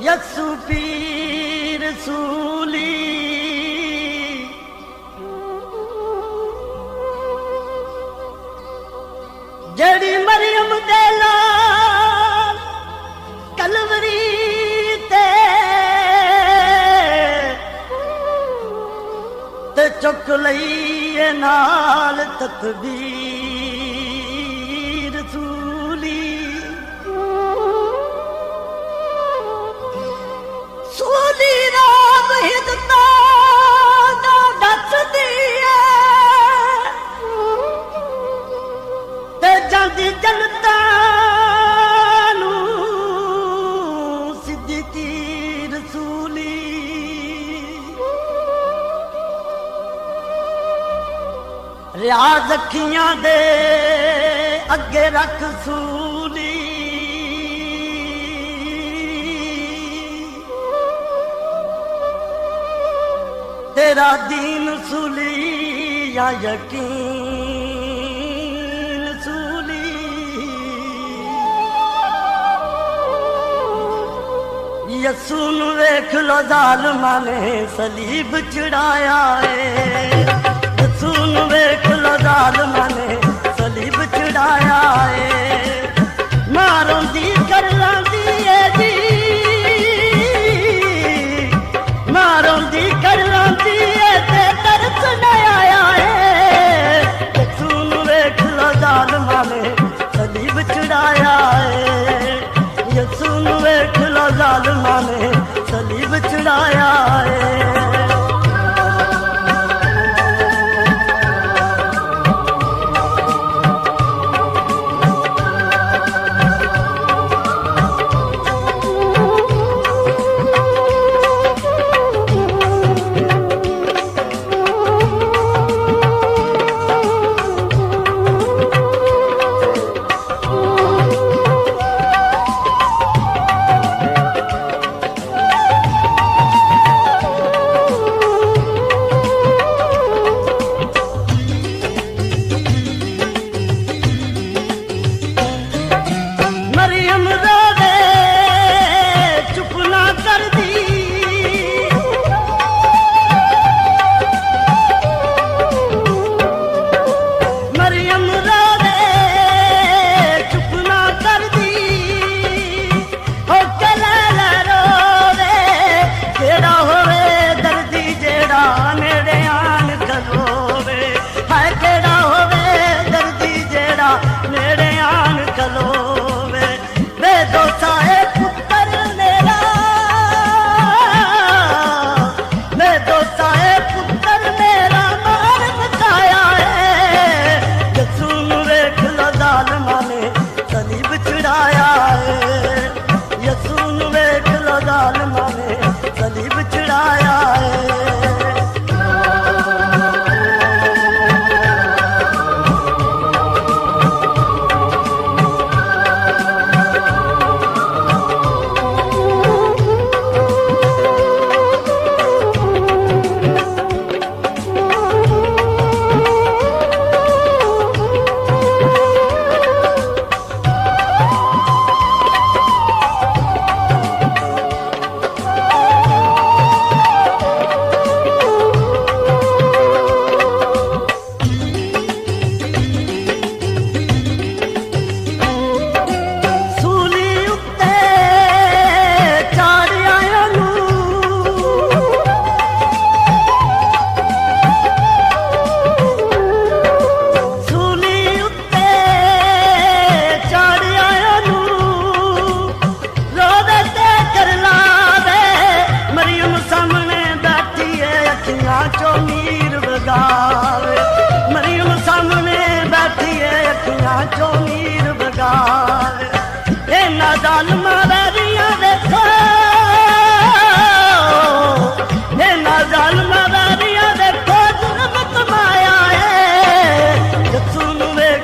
यसु पीर सूली जड़ी मरियम दे लाल कलवरी ते चुक लईए नाल तकबीर सूली सूली राम हिदता दा दस दिए ते जांदी जनता नू सिद्दीकी रसूली रियाज अखियां दे अगे रख सूली तेरा दीन सूली या यकीन सूली यसू नू वेख लो जालिमां ने सलीब चढ़ाया है यसू नू वेख लो जालिमां ने सलीब चढ़ाया है मारों दी कर लांदी है जी मारों दी कर लांदी है ते तरस न आया है यसू नू वेख लो जालिमां ने सलीब चढ़ाया है यसू नू वेख लो जालिमां ने सलीब चढ़ाया है सलीब चढ़ाया है मरियम सामने बैठी है अखियां चो मीर बगार इन्ना जालिमां वैरियां देखो इन्ना जालिमां वैरियां